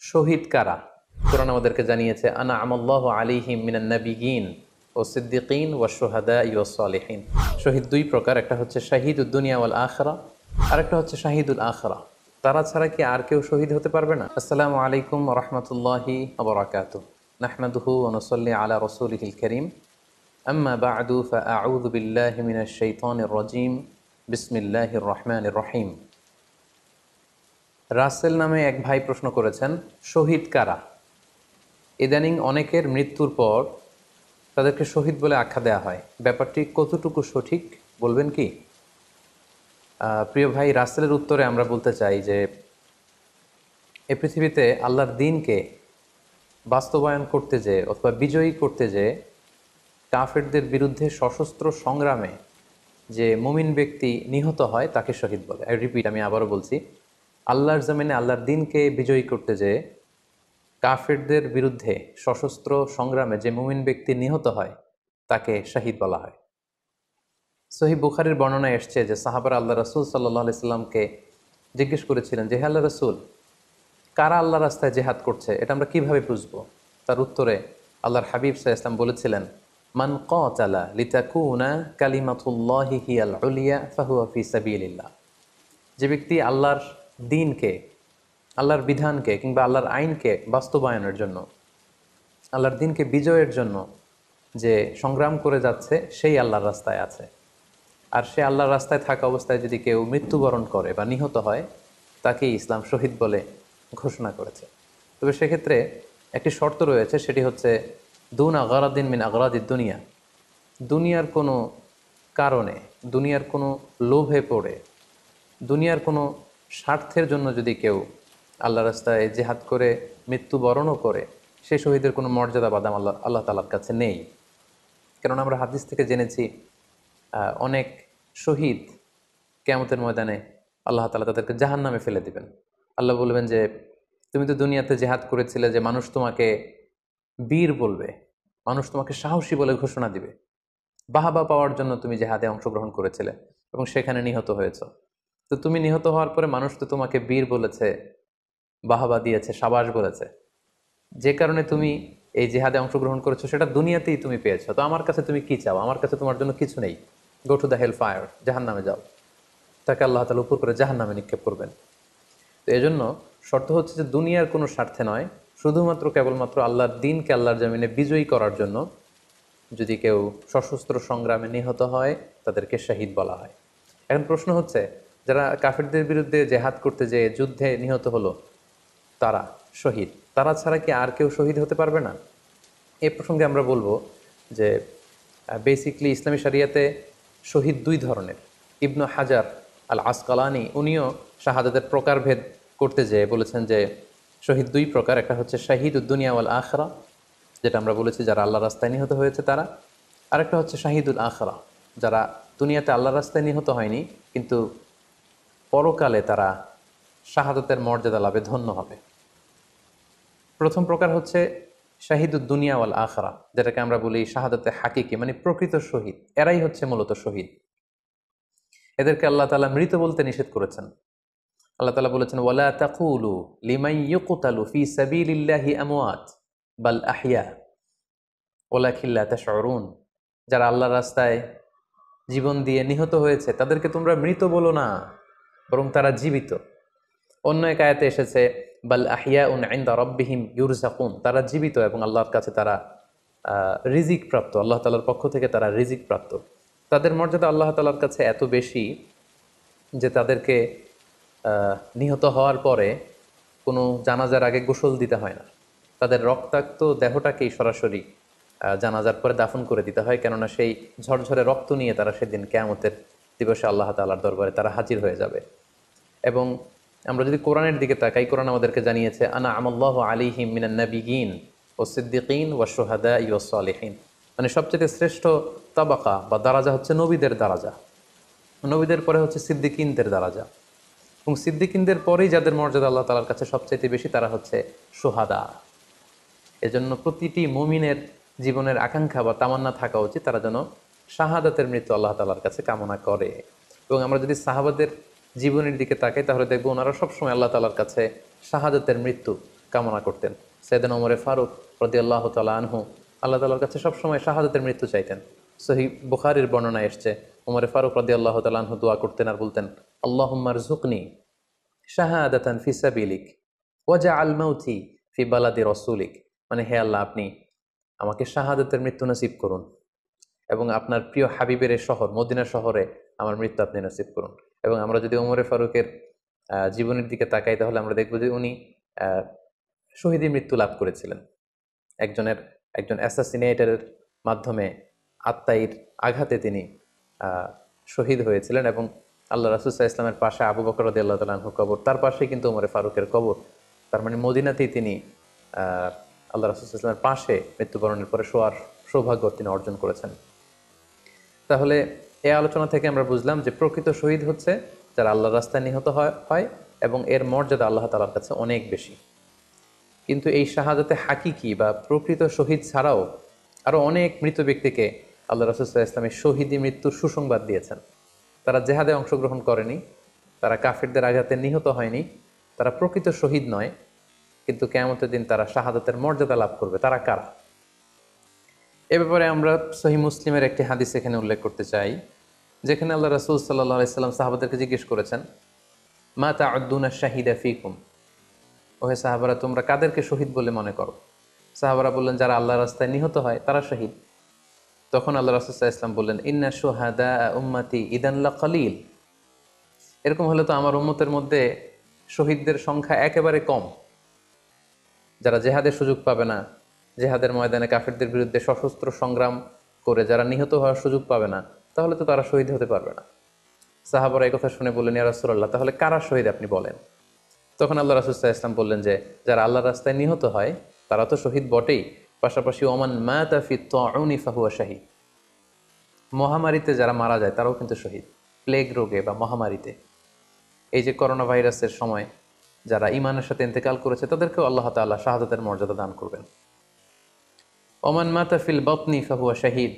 শহীদ কারা? কোরআন আমাদেরকে জানিয়েছে আনা আমাল্লাহু আলাইহিম মিনান নাবিয়িন ও সিদ্দিকিন ওয়া শুহাদা ওয়াস সালিহিন। শহীদ দুই প্রকার, একটা হচ্ছে শাহিদুদ দুনিয়া ওয়াল আখিরা, আর একটা হচ্ছে শাহিদুল আখিরা। তারা ছাড়া কি আর কেউ শহীদ হতে পারবে না? আসসালামু আলাইকুম ওয়া রাহমাতুল্লাহি ওয়া বারাকাতুহু। নাহমাদুহু ওয়া নুসাল্লি আলা রাসূলিহিল কারীম। আম্মা বা'দু ফাআউযু বিল্লাহি মিনাশ শাইতানির রাজীম। বিসমিল্লাহির রহমানির রহিম। রাসেল নামে এক ভাই প্রশ্ন করেছেন, শহীদ কারা? ইদানিং অনেকের মৃত্যুর পর তাদেরকে শহীদ বলে আখ্যা দেওয়া হয়। ব্যাপারটি কতটুকু সঠিক বলবেন কি? প্রিয় ভাই, রাসেলের উত্তরে আমরা বলতে চাই যে এ পৃথিবীতে আল্লাহর দ্বীনকে বাস্তবায়ন করতে যেয়ে অথবা বিজয়ী করতে যেয়ে কাফেরদের বিরুদ্ধে সশস্ত্র সংগ্রামে যে মুমিন ব্যক্তি নিহত হয় তাকে শহীদ বলে। আমি আবারও বলছি, আল্লাহর জমিনে আল্লাহর দ্বীনকে বিজয়ী করতে যেয়ে কাফেরদের বিরুদ্ধে সশস্ত্র সংগ্রামে যে মুমিন ব্যক্তি নিহত হয় তাকে শহীদ বলা হয়। সহিহ বুখারীর বর্ণনায় এসছে যে সাহাবারা আল্লাহ রাসূল সাল্লাল্লাহু আলাইহি সাল্লামকে জিজ্ঞেস করেছিলেন যে, হে আল্লাহ রাসূল, কারা আল্লাহ রাস্তায় জেহাদ করছে এটা আমরা কিভাবে বুঝবো? তার উত্তরে আল্লাহর হাবিব সাল্লাল্লাহু আলাইহি ওয়াসাল্লাম বলেছিলেন, মান কাতালা লিতাকুনা কালিমাতুল্লাহি হিয়াল উলিয়া ফাহুয়া ফি সাবিলিল্লাহ। যে ব্যক্তি আল্লাহর দ্বীনকে, আল্লাহর বিধানকে কিংবা আল্লাহর আইনকে বাস্তবায়নের জন্য, আল্লাহর দ্বীনকে বিজয়ের জন্য যে সংগ্রাম করে যাচ্ছে সেই আল্লাহর রাস্তায় আছে। আর সে আল্লাহর রাস্তায় থাকা অবস্থায় যদি কেউ মৃত্যুবরণ করে বা নিহত হয় তাকে ইসলাম শহীদ বলে ঘোষণা করেছে। তবে সেক্ষেত্রে একটি শর্ত রয়েছে, সেটি হচ্ছে দুন আগারাদিন মিন আগারাদিদ দুনিয়া। দুনিয়ার কোনো কারণে, দুনিয়ার কোনো লোভে পড়ে, দুনিয়ার কোনো স্বার্থের জন্য যদি কেউ আল্লাহ রাস্তায় জেহাদ করে মৃত্যুবরণও করে, সে শহীদের কোনো মর্যাদা বা দাম আল্লাহ তাআলার কাছে নেই। কেননা আমরা হাদিস থেকে জেনেছি অনেক শহীদ কিয়ামতের ময়দানে আল্লাহ তাআলা তাদেরকে জাহান্নামে ফেলে দিবেন। আল্লাহ বলবেন যে, তুমি তো দুনিয়াতে জেহাদ করেছিলে যে মানুষ তোমাকে বীর বলবে, মানুষ তোমাকে সাহসী বলে ঘোষণা দিবে, বাহাবা পাওয়ার জন্য তুমি জেহাদে অংশগ্রহণ করেছিলে এবং সেখানে নিহত হয়েছ। তো তুমি নিহত হওয়ার পরে মানুষ তো তোমাকে বীর বলেছে, বাহাবা দিয়েছে, সাবাস বলেছে, যে কারণে তুমি এই জিহাদে অংশগ্রহণ করেছো সেটা দুনিয়াতেই তুমি পেয়েছো। তো আমার কাছে তুমি কি চাও? আমার কাছে তোমার জন্য কিছু নেই। Go to the hell fire, জাহান্নামে যাও। তাকে আল্লাহ তাআলা উপর করে জাহান্নামে নিক্ষেপ করবেন। তো এজন্য শর্ত হচ্ছে যে দুনিয়ার কোনো স্বার্থে নয়, শুধুমাত্র কেবলমাত্র আল্লাহর দ্বীনকে আল্লাহর জমিনে বিজয়ী করার জন্য যদি কেউ সশস্ত্র সংগ্রামে নিহত হয় তাদেরকে শহীদ বলা হয়। এখন প্রশ্ন হচ্ছে, যারা কাফেরদের বিরুদ্ধে জেহাদ করতে যেয়ে যুদ্ধে নিহত হলো তারা শহীদ, তারা ছাড়া কি আর কেউ শহীদ হতে পারবে না? এ প্রসঙ্গে আমরা বলবো যে বেসিকলি ইসলামী শরিয়াতে শহীদ দুই ধরনের। ইবনু হাজার আল আসকালানি উনিও শাহাদাতের প্রকারভেদ করতে যেয়ে বলেছেন যে শহীদ দুই প্রকার, একটা হচ্ছে শাহিদুদ দুনিয়া ওয়াল আখিরা, যেটা আমরা বলেছি যারা আল্লাহ রাস্তায় নিহত হয়েছে তারা, আরেকটা হচ্ছে শাহিদুল আখিরা, যারা দুনিয়াতে আল্লাহ রাস্তায় নিহত হয়নি কিন্তু পরকালে তারা শাহাদাতের মর্যাদা লাভে ধন্য হবে। প্রথম প্রকার হচ্ছে শাহিদুদ দুনিয়া ওয়াল আখিরা, যেটাকে আমরা বলি শাহাদাতে হাকিকি, মানে প্রকৃত শহীদ। এরাই হচ্ছে মূলত শহীদ। এদেরকে আল্লাহ তাআলা মৃত বলতে নিষেধ করেছেন। আল্লাহ তাআলা বলেছেন, ওয়ালা তাকুলু লিমান ইউকতালু ফি সাবিলিল্লাহি আমওয়াত বাল আহইয়া ওয়ালাকিন লা তাশউরুন। যারা আল্লাহর রাস্তায় জীবন দিয়ে নিহত হয়েছে তাদেরকে তোমরা মৃত বলো না, বরং তারা জীবিত। অন্য এক আয়াতে এসেছে বাল আহিয়াউন ইনদা রাব্বিহিম ইউরযাকুন, তারা জীবিত এবং আল্লাহর কাছে তারা রিজিক প্রাপ্ত, আল্লাহ তাআলার পক্ষ থেকে তারা রিজিক প্রাপ্ত। তাদের মর্যাদা আল্লাহ তাআলার কাছে এত বেশি যে তাদেরকে নিহত হওয়ার পরে কোনো জানাজার আগে গোসল দিতে হয় না, তাদের রক্তাক্ত দেহটাকেই সরাসরি জানাজার পরে দাফন করে দিতে হয়। কেননা সেই ঝরঝরে রক্ত নিয়ে তারা সেদিন কিয়ামতের দিবসে আল্লাহ তাআলার দরবারে তারা হাজির হয়ে যাবে। এবং আমরা যদি কোরআনের দিকে তাকাই, কোরআন আমাদেরকে জানিয়েছে আনা আমাল্লাহু আলাইহিম মিনান নাবিয়িন ওয়াস সিদ্দিকিন ওয়াশ শুহাদা ওয়াস সালিহিন, মানে সবচেয়ে শ্রেষ্ঠ তাবাকা বা দারাজা হচ্ছে নবীদের দারাজা, নবীদের পরে হচ্ছে সিদ্দিকিনদের দারাজা, এবং সিদ্দিকিনদের পরেই যাদের মর্যাদা আল্লাহ তাআলার কাছে সবচাইতে বেশি তারা হচ্ছে শুহাদা। এজন্য প্রতিটি মুমিনের জীবনের আকাঙ্ক্ষা বা তামান্না থাকা উচিত তারা যেন শাহাদাতের মৃত্যু আল্লাহ তাআলার কাছে কামনা করে। এবং আমরা যদি সাহাবাদের জীবনের দিকে তাকাই তাহলে দেখবো ওনারা সবসময় আল্লাহ তাআলার কাছে শাহাদাতের মৃত্যু কামনা করতেন। সাইয়েদনা ওমরে ফারুক রাদিয়াল্লাহু তাআলা আনহু আল্লাহ তাআলার কাছে সবসময় শাহাদাতের মৃত্যু চাইতেন। সহিহ বুখারীর বর্ণনায় এসছে, ওমরে ফারুক রাদিয়াল্লাহু তাআলা আনহু দোয়া করতেন আর বলতেন, আল্লাহুম্মা রযুকনি শাহাদাতান ফি সাবিলিক ওয়াজআল মাউতি ফি বালাদি রাসূলিক। মানে হে আল্লাহ, আপনি আমাকে শাহাদাতের মৃত্যু নসিব করুন এবং আপনার প্রিয় হাবিবের এই শহর মদিনা শহরে আমার মৃত্যু আপনি নসিব করুন। এবং আমরা যদি ওমরে ফারুকের জীবনের দিকে তাকাই তাহলে আমরা দেখব যে উনি শহীদী মৃত্যু লাভ করেছিলেন। একজন অ্যাসাসিনেটরের মাধ্যমে আত্মাইর আঘাতে তিনি শহীদ হয়েছিলেন এবং আল্লাহ রাসূল সাল্লাল্লাহু আলাইহি ওয়াসাল্লামের পাশে আবু বকর রাদিয়াল্লাহু তাআলা আনহুর কবর, তার পাশেই কিন্তু ওমরে ফারুকের কবর। তার মানে মদিনাতেই তিনি আল্লাহ রাসূল সাল্লাল্লাহু আলাইহি ওয়াসাল্লামের পাশে মৃত্যুবরণের পরে শোয়ার সৌভাগ্য তিনি অর্জন করেছেন। তাহলে এই আলোচনা থেকে আমরা বুঝলাম যে প্রকৃত শহীদ হচ্ছে যারা আল্লাহর রাস্তায় নিহত হয় এবং এর মর্যাদা আল্লাহ তাআলার কাছে অনেক বেশি। কিন্তু এই শাহাদাতে হাকিকি বা প্রকৃত শহীদ ছাড়াও আরও অনেক মৃত ব্যক্তিকে আল্লাহ রাসূল সাল্লাল্লাহু আলাইহি ওয়াসাল্লাম শহীদি মৃত্যুর সুসংবাদ দিয়েছেন। তারা জেহাদে অংশগ্রহণ করেনি, তারা কাফিরদের আঘাতে নিহত হয়নি, তারা প্রকৃত শহীদ নয়, কিন্তু কিয়ামতের দিন তারা শাহাদাতের মর্যাদা লাভ করবে। তারা কারা? এ ব্যাপারে আমরা সহিহ মুসলিমের একটি হাদিস এখানে উল্লেখ করতে চাই, যেখানে আল্লাহ রাসূল সাল্লাল্লাহু আলাইহি ওয়াসাল্লাম সাহাবাদেরকে জিজ্ঞেস করেছেন, মা তা'উদ্দুনা শাহিদা ফীকুম, ওহে সাহাবারা তোমরা কাদেরকে শহীদ বলে মনে করো? সাহাবারা বললেন, যারা আল্লাহর রাস্তায় নিহত হয় তারা শহীদ। তখন আল্লাহ রাসূল সাল্লাল্লাহু আলাইহি ওয়াসাল্লাম বললেন, ইন্না শুহাদা উম্মতি ইদান লাকালিল, এরকম হলে তো আমার উম্মতের মধ্যে শহীদদের সংখ্যা একেবারে কম। যারা জেহাদের সুযোগ পাবে না, জেহাদের ময়দানে কাফিরদের বিরুদ্ধে সশস্ত্র সংগ্রাম করে যারা নিহত হওয়ার সুযোগ পাবে না, তাহলে তো তারা শহীদ হতে পারবে না। সাহাবারা এই কথা শুনে বললেন, ইয়া রাসূলুল্লাহ, তাহলে কারা শহীদ আপনি বলেন। তখন আল্লাহ রাসূল সাল্লাল্লাহু আলাইহি ওয়াসাল্লাম বললেন যে যারা আল্লাহর রাস্তায় নিহত হয় তারা তো শহীদ বটেই, পাশাপাশি ওমান মাতা ফি তাউনি ফাহুয়া শাহীদ, মহামারীতে যারা মারা যায় তারাও কিন্তু শহীদ। প্লেগ রোগে বা মহামারীতে, এই যে করোনা ভাইরাসের সময় যারা ঈমানের সাথে ইন্তেকাল করেছে তাদেরকেও আল্লাহ তাআলা শাহাদাতের মর্যাদা দান করবেন। ওমান মাতা ফিল বাতনি ফাহুয়া শাহীদ,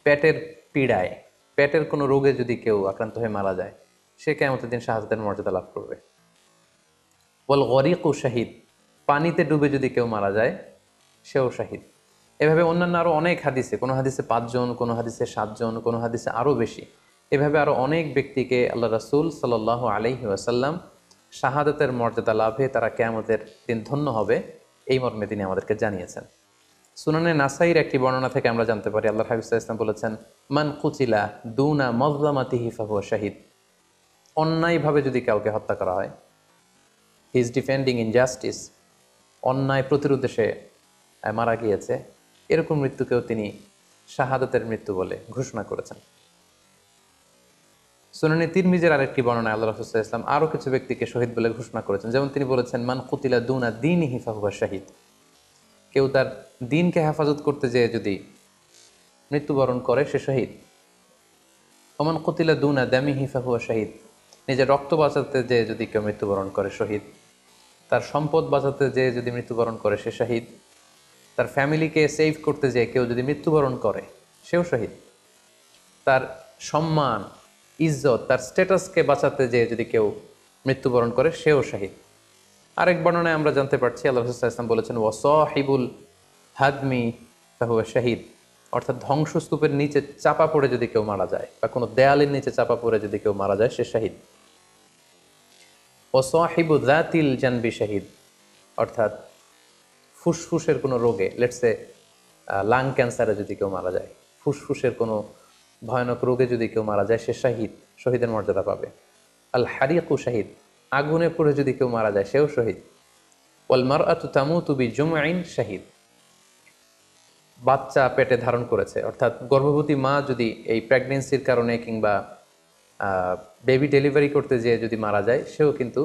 পেটের পীড়ায়, পেটের কোনো রোগে যদি কেউ আক্রান্ত হয়ে মারা যায় সে কিয়ামতের দিন শাহাদাতের মর্যাদা লাভ করবে। ওয়াল গরিকু শাহীদ, পানিতে ডুবে যদি কেউ মারা যায় সেও শাহীদ। এভাবে অন্যান্য আরও অনেক হাদিসে, কোনো হাদিসে 5 জন, কোনো হাদিসে 7 জন, কোনো হাদিসে আরও বেশি, এভাবে আরও অনেক ব্যক্তিকে আল্লাহ রাসূল সাল্লাল্লাহু আলাইহি ওয়াসাল্লাম শাহাদাতের মর্যাদা লাভে তারা কিয়ামতের দিন ধন্য হবে এই মর্মে তিনি আমাদেরকে জানিয়েছেন। সুনানে নাসাইর একটি বর্ণনা থেকে আমরা জানতে পারি আল্লাহর হাবিব সাল্লাল্লাহু আলাইহি ওয়াসাল্লাম বলেছেন, মান কুতিলা দুনা মাজলামাতিহি ফাহুয়া শাহীদ, অন্যায়ভাবে যদি কাউকে হত্যা করা হয়, হি ইজ ডিফেন্ডিং ইনজাস্টিস, অন্যায় প্রতিরোধে সে মারা গিয়েছে, এরকম মৃত্যুকেও তিনি শাহাদাতের মৃত্যু বলে ঘোষণা করেছেন। সুনানে তিরমিজির আরেকটি বর্ণনায় আল্লাহ রাসূল সাল্লাল্লাহু আলাইহি ওয়াসাল্লাম আরও কিছু ব্যক্তিকে শহীদ বলে ঘোষণা করেছেন। যেমন তিনি বলেছেন, মান কুতিলা দুনা দীনিহি ফাহুয়া শাহীদ, কেউ তার দিনকে হেফাজত করতে যেয়ে যদি মৃত্যুবরণ করে সে শহীদ। ওমান কুতিলা দুনা দামিহি ফাহুয়া শাহীদ, নিজের রক্ত বাঁচাতে যেয়ে যদি কেউ মৃত্যুবরণ করে শহীদ। তার সম্পদ বাঁচাতে যেয়ে যদি মৃত্যুবরণ করে সে শহীদ। তার ফ্যামিলিকে সেভ করতে যেয়ে কেউ যদি মৃত্যুবরণ করে সেও শহীদ। তার সম্মান, ইজ্জত, তার স্ট্যাটাসকে বাঁচাতে যেয়ে যদি কেউ মৃত্যুবরণ করে সেও শহীদ। আরেক বর্ণনায় আমরা জানতে পারছি আল্লাহ রাসূল সাল্লাল্লাহু আলাইহি ওয়াসাল্লাম বলেছেন, ওয়াসাহিবুল হাদমি ফাহুয়া শাহীদ, অর্থাৎ ধ্বংসস্তূপের নিচে চাপা পড়ে যদি কেউ মারা যায় বা কোনো দেয়ালের নিচে চাপা পড়ে যদি কেউ মারা যায় সে শহীদ। ওয়াসাহিবু যাতিল জানবি শাহীদ, অর্থাৎ ফুসফুসের কোনো রোগে, লেটসে লাং ক্যান্সারে যদি কেউ মারা যায়, ফুসফুসের কোনো ভয়ানক রোগে যদি কেউ মারা যায় সে শাহীদ, শহীদের মর্যাদা পাবে। আল হারিকু শাহীদ, আগুনে পড়ে যদি কেউ মারা যায় সেও শহীদ। ওয়াল মারআতু তামুতু বিজুমঈন শাহীদ, বাচ্চা পেটে ধারণ করেছে, অর্থাৎ গর্ভবতী মা যদি এই প্রেগনেন্সির কারণে কিংবা বেবি ডেলিভারি করতে যেয়ে যদি মারা যায় সেও কিন্তু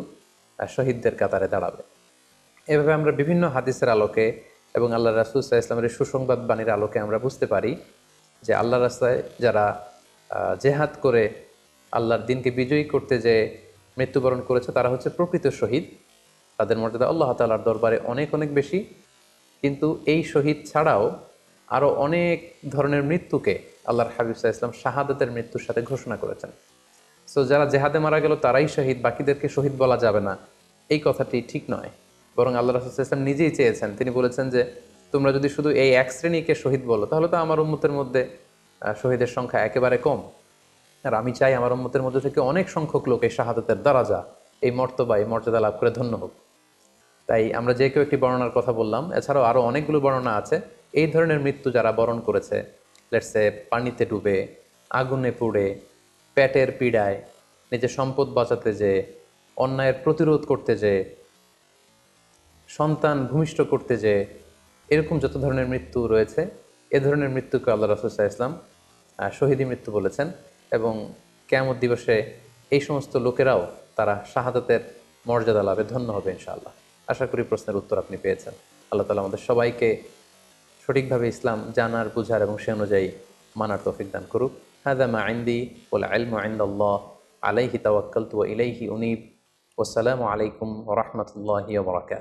শহীদদের কাতারে দাঁড়াবে। এভাবে আমরা বিভিন্ন হাদিসের আলোকে এবং আল্লাহ রাসূল সাল্লাল্লাহু আলাইহি ওয়াসাল্লামের সুসংবাদ বাণীর আলোকে আমরা বুঝতে পারি যে আল্লাহর রাস্তায় যারা জেহাদ করে আল্লাহর দিনকে বিজয়ী করতে যে মৃত্যুবরণ করেছে তারা হচ্ছে প্রকৃত শহীদ। তাদের মর্যাদা আল্লাহ তাআলার দরবারে অনেক অনেক বেশি। কিন্তু এই শহীদ ছাড়াও আরও অনেক ধরনের মৃত্যুকে আল্লাহর হাবিব সাল্লাল্লাহু আলাইহি ওয়াসাল্লাম শাহাদাতের মৃত্যুর সাথে ঘোষণা করেছেন। সো যারা জেহাদে মারা গেল তারাই শহীদ, বাকিদেরকে শহীদ বলা যাবে না, এই কথাটি ঠিক নয়। বরং আল্লাহ রাসূল সাল্লাল্লাহু আলাইহি ওয়াসাল্লাম নিজেই চেয়েছেন, তিনি বলেছেন যে তোমরা যদি শুধু এই এক শ্রেণীকে শহীদ বলো তাহলে তো আমার উম্মতের মধ্যে শহীদের সংখ্যা একেবারে কম। আর আমি চাই আমার উম্মতের মধ্যে থেকে অনেক সংখ্যক লোক এই শাহাদাতের দারাজা, এই মর্তবা, এই মর্যাদা লাভ করে ধন্য হোক। তাই আমরা যে কেউ একটি বর্ণনার কথা বললাম, এছাড়াও আরও অনেকগুলো বর্ণনা আছে এই ধরনের মৃত্যু যারা বরণ করেছে। লেটসে পানিতে ডুবে, আগুনে পুড়ে, পেটের পীড়ায়, নিজের সম্পদ বাঁচাতে যেয়ে, অন্যায়ের প্রতিরোধ করতে যেয়ে, সন্তান ভূমিষ্ঠ করতে যেয়ে, এরকম যত ধরনের মৃত্যু রয়েছে এ ধরনের মৃত্যুকে আল্লাহ রাসূল সাল্লাল্লাহু আলাইহি ওয়াসাল্লাম শহীদি মৃত্যু বলেছেন। এবং কিয়ামত দিবসে এই সমস্ত লোকেরাও তারা শাহাদাতের মর্যাদা লাভে ধন্য হবে ইনশাআল্লাহ। আশা করি প্রশ্নের উত্তর আপনি পেয়েছেন। আল্লাহ তাআলা আমাদের সবাইকে সঠিকভাবে ইসলাম জানার, বুঝার এবং সে অনুযায়ী মানার তৌফিক দান করুক। হাযা মা ইনদি ওয়াল ইলমু ইনদাল্লাহ আলাইহি তাওয়াক্কালতু ওয়া ইলাইহি উনীব। ওয়াসসালামু আলাইকুম ওয়া রাহমাতুল্লাহি ওয়া বারাকাতুহু।